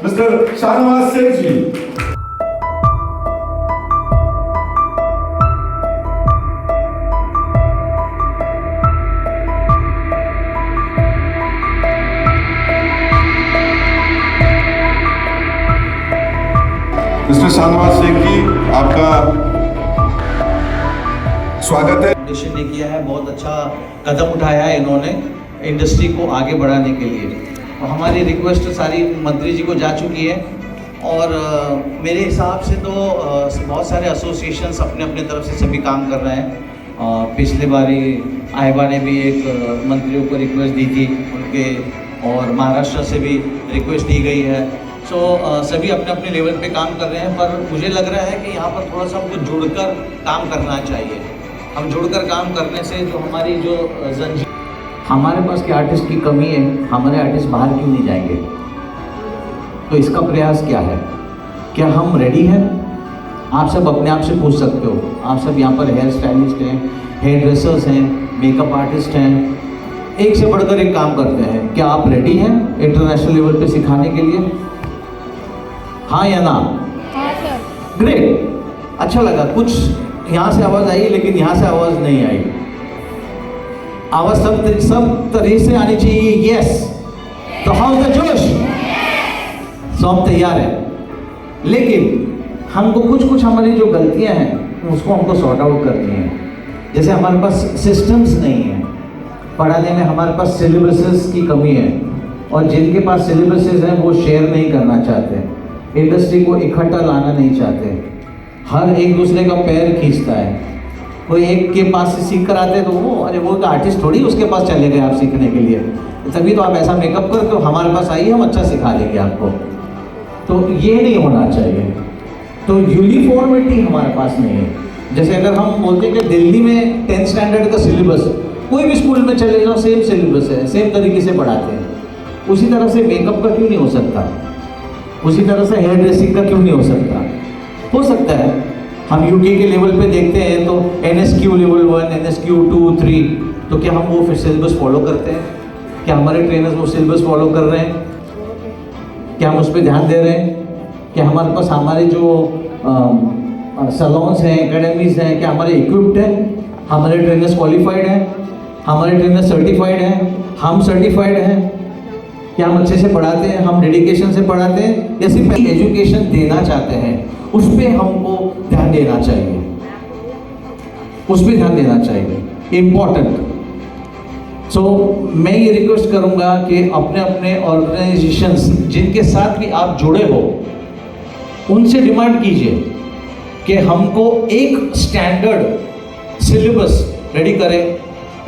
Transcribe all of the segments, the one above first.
Mister Shahnawaz Sheikh जी। Mister Shahnawaz Sheikh जी, आपका स्वागत है। फाउंडेशन ने किया है, बहुत अच्छा कदम उठाया है इन्होंने इंडस्ट्री को आगे बढ़ाने के लिए। और हमारी रिक्वेस्ट सारी मंत्री जी को जा चुकी है और मेरे हिसाब से तो बहुत सारे एसोसिएशंस अपने अपने तरफ से सभी काम कर रहे हैं। पिछले बारी आयबा ने भी एक मंत्रियों को रिक्वेस्ट दी थी उनके, और महाराष्ट्र से भी रिक्वेस्ट दी गई है। सभी अपने अपने लेवल पे काम कर रहे हैं, पर मुझे लग रहा है कि यहाँ पर थोड़ा सा हमको जुड़कर काम करना चाहिए। हम जुड़कर काम करने से जो हमारी जो जंजीर, हमारे पास के आर्टिस्ट की कमी है, हमारे आर्टिस्ट बाहर क्यों नहीं जाएंगे? तो इसका प्रयास क्या है? क्या हम रेडी हैं? आप सब अपने आप से पूछ सकते हो। आप सब यहाँ पर हेयर स्टाइलिस्ट हैं, हेयर ड्रेसर्स हैं, मेकअप आर्टिस्ट हैं, एक से बढ़कर एक काम करते हैं। क्या आप रेडी हैं इंटरनेशनल लेवल पे सिखाने के लिए? हाँ या ना? हाँ सर। ग्रेट, अच्छा लगा। कुछ यहाँ से आवाज़ आई लेकिन यहाँ से आवाज़ नहीं आई। आवाज़ सब तरह से आनी चाहिए। यस, तो हाउ द जोश? सो हम तैयार हैं, लेकिन हमको कुछ हमारी जो गलतियाँ हैं उसको हमको सॉर्ट आउट करनी है। जैसे हमारे पास सिस्टम्स नहीं है पढ़ाने में, हमारे पास सिलेबसेस की कमी है, और जिनके पास सिलेबसेस हैं वो शेयर नहीं करना चाहते, इंडस्ट्री को इकट्ठा लाना नहीं चाहते, हर एक दूसरे का पैर खींचता है। कोई एक के पास से सीख कर आते हैं तो वो आर्टिस्ट थोड़ी उसके पास चले गए आप सीखने के लिए, तभी तो आप ऐसा मेकअप करके हमारे पास आइए, हम अच्छा सिखा देंगे आपको। तो ये नहीं होना चाहिए। तो यूनिफॉर्मिटी हमारे पास नहीं है। जैसे अगर हम बोलते हैं कि दिल्ली में 10th स्टैंडर्ड का सिलेबस, कोई भी स्कूल में चले जाओ सेम सिलेबस है, सेम तरीके से पढ़ाते हैं, उसी तरह से मेकअप का क्यों नहीं हो सकता? उसी तरह से हेयर ड्रेसिंग का क्यों नहीं हो सकता? हो सकता है। हम यूके के लेवल पे देखते हैं तो NSQ लेवल 1, NSQ 2, 3, तो क्या हम वो फिर सिलेबस फॉलो करते हैं? क्या हमारे ट्रेनर्स वो सिलेबस फॉलो कर रहे हैं? क्या हम उस पर ध्यान दे रहे हैं? क्या हमारे पास हमारे जो सैलून्स हैं, एकेडमीज हैं, क्या हमारे इक्विप्ड हैं? हमारे ट्रेनर्स क्वालिफाइड हैं? हमारे ट्रेनर्स सर्टिफाइड हैं? हम सर्टिफाइड हैं? क्या हम अच्छे से पढ़ाते हैं? हम डेडिकेशन से पढ़ाते हैं या सिर्फ एजुकेशन देना चाहते हैं? उस पर हमको ध्यान देना चाहिए, उस पर ध्यान देना चाहिए, इम्पॉर्टेंट। सो मैं ये रिक्वेस्ट करूंगा कि अपने अपने ऑर्गेनाइजेशंस जिनके साथ भी आप जुड़े हो उनसे डिमांड कीजिए कि हमको एक स्टैंडर्ड सिलेबस रेडी करें।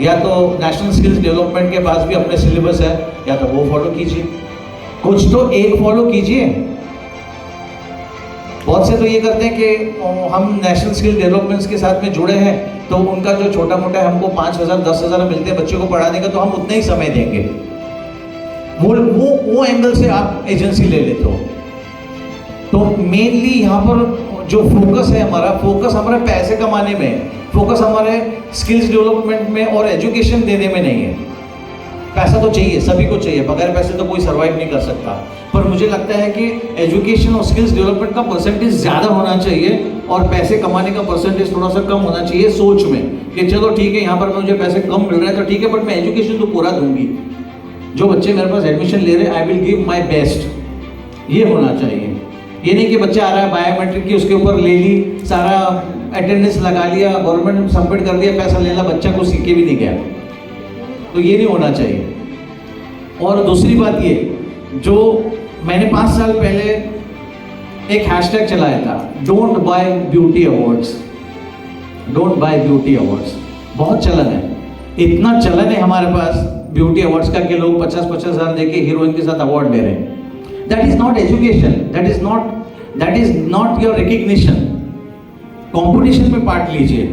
या तो नेशनल स्किल्स डेवलपमेंट के पास भी अपने सिलेबस है, या तो वो फॉलो कीजिए, कुछ तो एक फॉलो कीजिए। बहुत से तो ये करते हैं कि हम नेशनल स्किल डेवलपमेंट्स के साथ में जुड़े हैं तो उनका जो छोटा मोटा है हमको 5,000 10,000 मिलते हैं बच्चों को पढ़ाने का, तो हम उतना ही समय देंगे। वो एंगल से आप एजेंसी ले लेते हो। तो मेनली यहाँ पर जो फोकस है फोकस हमारे पैसे कमाने में है, फोकस हमारे स्किल्स डेवलपमेंट में और एजुकेशन देने में नहीं है। पैसा तो चाहिए, सभी को चाहिए, बगैर पैसे तो कोई सर्वाइव नहीं कर सकता। पर मुझे लगता है कि एजुकेशन और स्किल्स डेवलपमेंट का परसेंटेज ज़्यादा होना चाहिए और पैसे कमाने का परसेंटेज थोड़ा सा कम होना चाहिए सोच में, कि चलो ठीक है यहाँ पर मुझे पैसे कम मिल रहे हैं तो ठीक है, बट मैं एजुकेशन तो पूरा दूंगी। जो बच्चे मेरे पास एडमिशन ले रहे हैं I will give my best, ये होना चाहिए। ये नहीं कि बच्चा आ रहा है बायोमेट्रिक की उसके ऊपर ले ली, सारा अटेंडेंस लगा लिया, गवर्नमेंट ने सबमिट कर दिया, पैसा ले ला, बच्चा को सीख के भी नहीं गया। तो ये नहीं होना चाहिए। और दूसरी बात ये, जो मैंने 5 साल पहले एक हैशटैग चलाया था, don't by beauty awards, don't by beauty awards. बहुत चलन है, इतना चलन है हमारे पास ब्यूटी अवार्ड्स का कि लोग 50-50 हज़ार देके हीरोइन के साथ अवार्ड ले रहे हैं। That is not education, that is not your recognition. Competition में पार्ट लीजिए।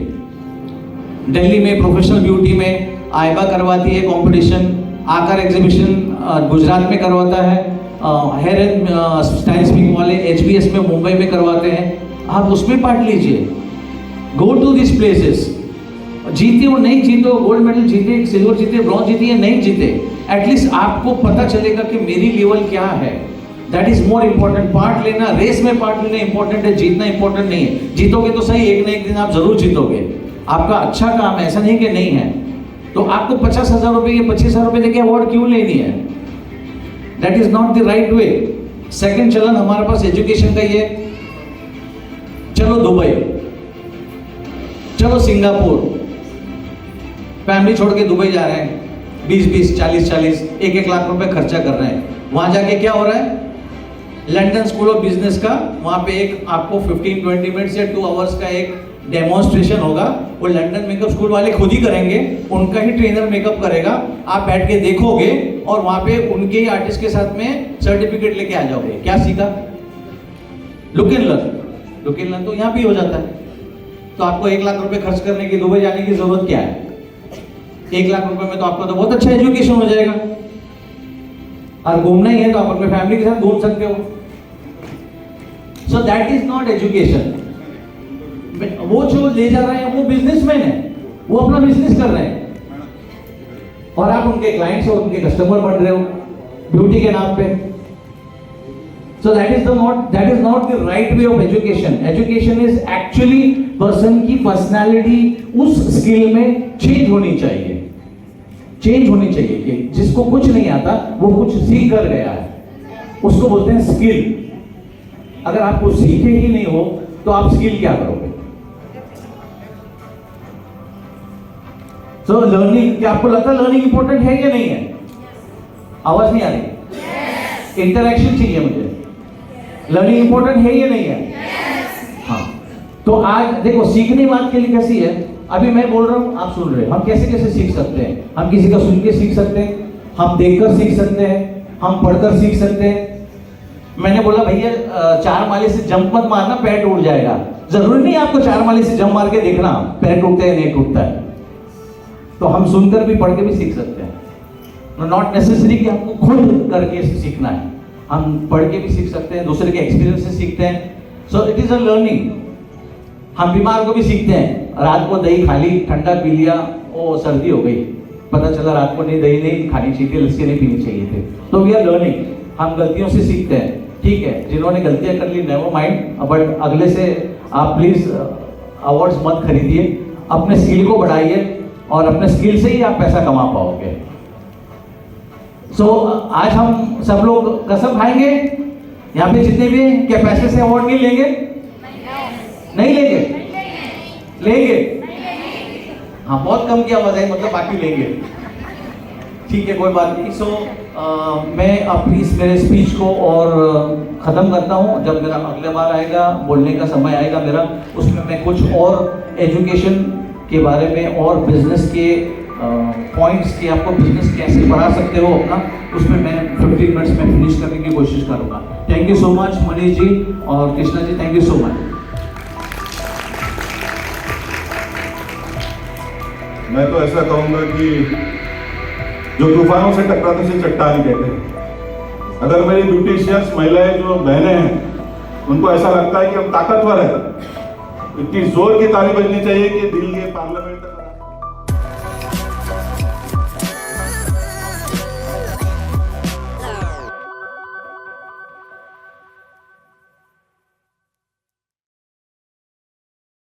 दिल्ली में प्रोफेशनल ब्यूटी में आयबा करवाती है कंपटीशन, आकर एग्जीबिशन गुजरात में करवाता है, हेयर एंड स्टाइल स्पीक वाले HBS में मुंबई में करवाते हैं। आप उसमें पार्ट लीजिए, गो टू दिस प्लेसेस। जीते और नहीं जीते, गोल्ड मेडल जीते, सिल्वर जीते, ब्रॉन्ज जीते या नहीं जीते, एटलीस्ट आपको पता चलेगा कि मेरी लेवल क्या है। That is more important. Part लेना, रेस में पार्ट लेना इंपॉर्टेंट है, जीतना इंपॉर्टेंट नहीं है। जीतोगे तो सही, एक ना एक दिन आप जरूर जीतोगे। आपका अच्छा काम है, ऐसा नहीं कि नहीं है। तो आपको 50,000 रुपए या 25,000 रुपए देके अवार्ड क्यों लेनी है? That is not the right way. Second चलन हमारे पास एजुकेशन का ही है। चलो दुबई, चलो सिंगापुर, फैमिली छोड़ के दुबई जा रहे हैं, 20-20, 40-40, 1-1 लाख रुपए खर्चा कर रहे हैं। वहां जाके क्या हो रहा है? लंदन स्कूल ऑफ बिजनेस का वहां पे एक आपको 15-20 मिनट्स या 2 आवर्स का एक डेमोन्स्ट्रेशन होगा। वो लंदन मेकअप स्कूल वाले खुद ही करेंगे, उनका ही ट्रेनर मेकअप करेगा। आप बैठ के देखोगे और वहां पे उनके ही आर्टिस्ट के साथ में सर्टिफिकेट लेके आ जाओगे। क्या सीखा? Look and learn. Look and learn तो यहाँ भी हो जाता है। तो आपको 1 लाख रुपए खर्च करने की, दुबई जाने की जरूरत क्या है? 1 लाख रुपए में तो आपको तो बहुत अच्छा एजुकेशन हो जाएगा। और घूमना ही है तो आप अपने फैमिली के साथ घूम सकते हो। So that is not education. वो जो ले जा रहे हैं वो बिजनेसमैन है, वो अपना बिजनेस कर रहे हैं और आप उनके क्लाइंट्स हो, उनके कस्टमर बन रहे हो ब्यूटी के नाम पे। So that is not the right way of education. Education is actually person की पर्सनालिटी उस स्किल में चेंज होनी चाहिए। चेंज होनी चाहिए कि जिसको कुछ नहीं आता वो कुछ सीख कर गया है, उसको बोलते हैं स्किल। अगर आप कुछ सीखे ही नहीं हो तो आप स्किल क्या करोगे? सो लर्निंग, क्या आपको लगता है लर्निंग इंपॉर्टेंट है या नहीं है? आवाज नहीं आ रही? इंटरेक्शन चाहिए मुझे। लर्निंग इंपॉर्टेंट है या नहीं है? हाँ। तो आज देखो सीखने बात के लिए कैसी है, अभी मैं बोल रहा हूं, आप सुन रहे हो। हम कैसे कैसे सीख सकते हैं? हम किसी का सुन के सीख सकते हैं, हम देखकर सीख सकते हैं, हम पढ़कर सीख सकते हैं। मैंने बोला भैया 4 माले से जंप मत मारना, पैर टूट जाएगा। जरूरी नहीं आपको 4 माले से जंप मार के देखना पैर टूटता है नहीं टूटता है। तो हम सुनकर भी पढ़ के भी सीख सकते हैं। नॉट नेसेसरी कि आपको खुद करके सीखना है, हम पढ़ के भी सीख सकते हैं, दूसरे के एक्सपीरियंस से सीखते हैं। So it is a learning. हम बीमार को भी सीखते हैं, रात को दही खा ली, ठंडा पी लिया, ओ सर्दी हो गई, पता चला रात को नहीं दही नहीं खानी चाहिए थी, लस्सी नहीं पीनी चाहिए थी। तो वी आर लर्निंग। हम गलतियों से सीखते हैं, ठीक है। जिन्होंने गलतियां कर ली नेवर माइंड, बट अगले से आप प्लीज अवार्ड्स मत खरीदिए, अपने स्किल को बढ़ाइए और अपने स्किल से ही आप पैसा कमा पाओगे। सो आज हम सब लोग कसम खाएंगे यहाँ पे जितने भी हैं, क्या पैसे से अवार्ड नहीं लेंगे? नहीं लेंगे? लेंगे? हाँ, बहुत कम की आवाज आई, मतलब बाकी लेंगे। ठीक है, कोई बात नहीं। सो मैं अपनी मेरे स्पीच को और ख़त्म करता हूँ। जब मेरा अगले बार आएगा, बोलने का समय आएगा मेरा, उसमें मैं कुछ और एजुकेशन के बारे में और बिजनेस के पॉइंट्स के, आपको बिजनेस कैसे बढ़ा सकते हो अपना, उसमें मैं 15 मिनट्स में फिनिश करने की कोशिश करूँगा। Thank you so much Manish ji और Krishna ji, thank you so much. मैं तो ऐसा कहूंगा कि जो तूफानों से टकराते से चट्टान कहते हैं। अगर मेरी ब्यूटिशियंस महिलाएं जो बहनें हैं, उनको ऐसा लगता है कि हम ताकतवर है, इतनी जोर की ताली बजनी चाहिए कि दिल्ली के पार्लियामेंट तक